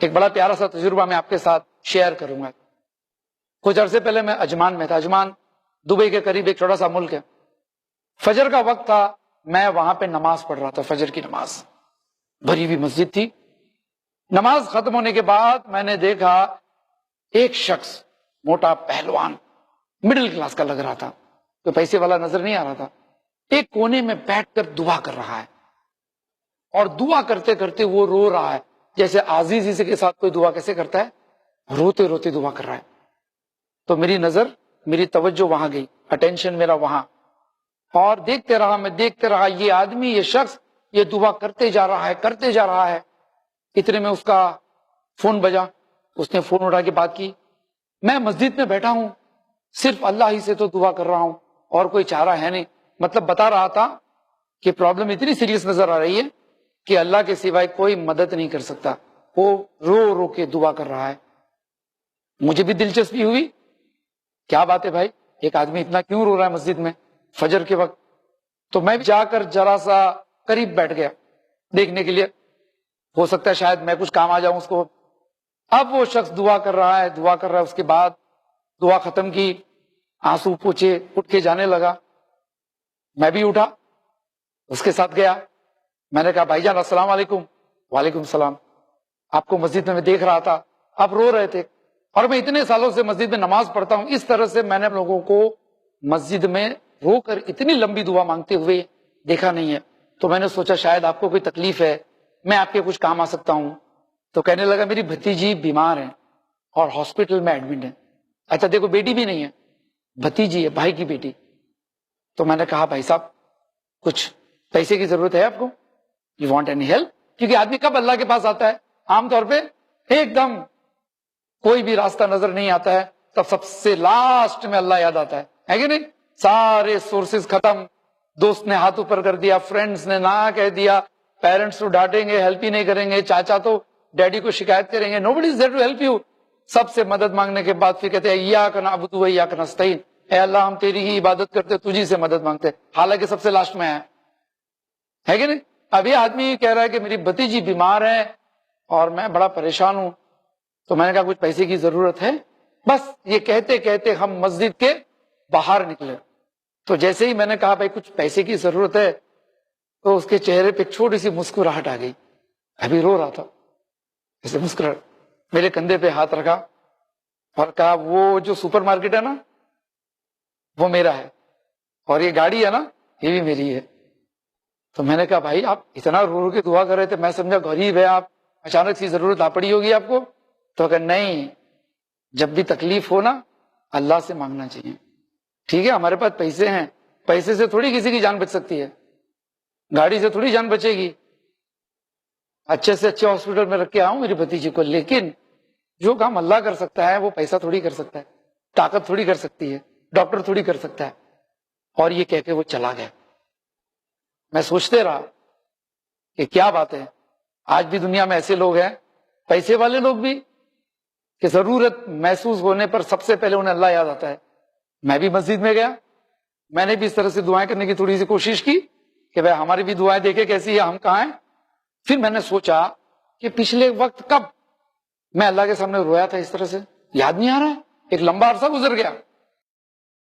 ایک بڑا پیارا سا تجربہ میں آپ کے ساتھ شیئر کروں گا. کچھ عرصے پہلے میں عجمان میں تھا. عجمان دبئی کے قریب ایک چھوٹا سا ملک ہے. فجر کا وقت تھا, میں وہاں پہ نماز پڑھ رہا تھا, فجر کی نماز. بھری ہوئی مسجد تھی. نماز ختم ہونے کے بعد میں نے دیکھا ایک شخص موٹا پہلوان, مڈل کلاس کا لگ رہا تھا, کوئی پیسے والا نظر نہیں آ رہا تھا, ایک کونے میں بیٹھ کر دعا کر رہا ہے. اور دعا کرتے کرتے وہ رو رہا ہے, جیسے عزیزی کے ساتھ کوئی دعا کیسے کرتا ہے, روتے روتے دعا کر رہا ہے. تو میری نظر, میری توجہ وہاں گئی, اٹینشن میرا وہاں, اور دیکھتے رہا یہ آدمی, یہ شخص یہ دعا کرتے جا رہا ہے. اتنے میں اس کا فون بجا, اس نے فون اٹھا کے بات کی. میں مسجد میں بیٹھا ہوں, صرف اللہ ہی سے تو دعا کر رہا ہوں اور کوئی چارہ ہے نہیں. مطلب بتا رہا تھا کہ پرابلم اتنی سیریس نظر آ رہی ہے کہ اللہ کے سوائے کوئی مدد نہیں کر سکتا. وہ رو رو کے دعا کر رہا ہے. مجھے بھی دلچسپی ہوئی, کیا بات ہے بھائی, ایک آدمی اتنا کیوں رو رہا ہے مسجد میں فجر کے وقت. تو میں جا کر ذرا سا قریب بیٹھ گیا دیکھنے کے لیے, ہو سکتا ہے شاید میں کچھ کام آ جاؤں اس کو. اب وہ شخص دعا کر رہا ہے. اس کے بعد دعا ختم کی, آنسو پوچھے, اٹھ کے جانے لگا. میں بھی اٹھا, اس کے ساتھ گیا. میں نے کہا بھائی جان السلام علیکم. وعلیکم السلام. آپ کو مسجد میں دیکھ رہا تھا, آپ رو رہے تھے, اور میں اتنے سالوں سے مسجد میں نماز پڑھتا ہوں, اس طرح سے میں نے لوگوں کو مسجد میں رو کر اتنی لمبی دعا مانگتے ہوئے دیکھا نہیں ہے. تو میں نے سوچا شاید آپ کو کوئی تکلیف ہے, میں آپ کے کچھ کام آ سکتا ہوں. تو کہنے لگا میری بھتیجی بیمار ہے اور ہاسپٹل میں ایڈمٹ ہے. اچھا دیکھو بیٹی بھی نہیں ہے, بھتیجی ہے, بھائی کی بیٹی. تو میں نے کہا بھائی صاحب کچھ پیسے کی ضرورت ہے آپ کو, یو وانٹ اینی ہیلپ؟ کیونکہ آدمی کب اللہ کے پاس آتا ہے, عام طور پہ ایک دم کوئی بھی راستہ نظر نہیں آتا ہے, تب سب سے لاسٹ میں اللہ یاد آتا ہے کہ نہیں. سارے سورسز ختم, دوست نے ہاتھ اوپر کر دیا, فرینڈز نے نہ کہہ دیا, پیرنٹس تو ڈانٹیں گے, ہیلپ ہی نہیں کریں گے, چاچا تو ڈیڈی کو شکایت کریں گے, nobody is there to help you. سب سے مدد مانگنے کے بعد پھر کہتے ہیں ایاک نعبد و ایاک نستعین, اے اللہ ہم تیری ہی عبادت کرتے, تجھی سے مدد مانگتے, حالانکہ سب سے لاسٹ میں ہے کہ نہیں. اب یہ آدمی کہہ رہا ہے کہ میری بھتیجی بیمار ہے اور میں بڑا پریشان ہوں. تو میں نے کہا کچھ پیسے کی ضرورت ہے. بس یہ کہتے کہتے ہم مسجد کے باہر نکلے. تو جیسے ہی میں نے کہا بھائی کچھ پیسے کی ضرورت ہے, تو اس کے چہرے پہ چھوٹی سی مسکراہٹ آ گئی. ابھی رو رہا تھا, ایسے مسکراہٹ, میرے کندھے پہ ہاتھ رکھا اور کہا وہ جو سپر مارکیٹ ہے نا وہ میرا ہے, اور یہ گاڑی ہے نا یہ بھی میری ہے. تو میں نے کہا بھائی آپ اتنا رو رو کے دعا کر رہے تھے, میں سمجھا غریب ہے آپ, اچانک سی ضرورت آ پڑی ہوگی آپ کو. تو کہ نہیں, جب بھی تکلیف ہو نا اللہ سے مانگنا چاہیے. ٹھیک ہے ہمارے پاس پیسے ہیں, پیسے سے تھوڑی کسی کی جان بچ سکتی ہے, گاڑی سے تھوڑی جان بچے گی. اچھے سے اچھے ہاسپٹل میں رکھ کے آؤں میری بھتیجی کو, لیکن جو کام اللہ کر سکتا ہے وہ پیسہ تھوڑی کر سکتا ہے, طاقت تھوڑی کر سکتی ہے, ڈاکٹر تھوڑی کر سکتا ہے. اور یہ کہہ کے وہ چلا گیا. میں سوچتے رہا کہ کیا بات ہے, آج بھی دنیا میں ایسے لوگ ہیں, پیسے والے لوگ بھی, کہ ضرورت محسوس ہونے پر سب سے پہلے انہیں اللہ یاد آتا ہے. میں بھی مسجد میں گیا, میں نے بھی اس طرح سے دعائیں کرنے کی تھوڑی سی کوشش کی کہ بھائی ہماری بھی دعائیں دیکھیں کیسی ہے, ہم کہاں ہیں. پھر میں نے سوچا کہ پچھلے وقت کب میں اللہ کے سامنے رویا تھا اس طرح سے, یاد نہیں آ رہا ہے, ایک لمبا عرصہ گزر گیا.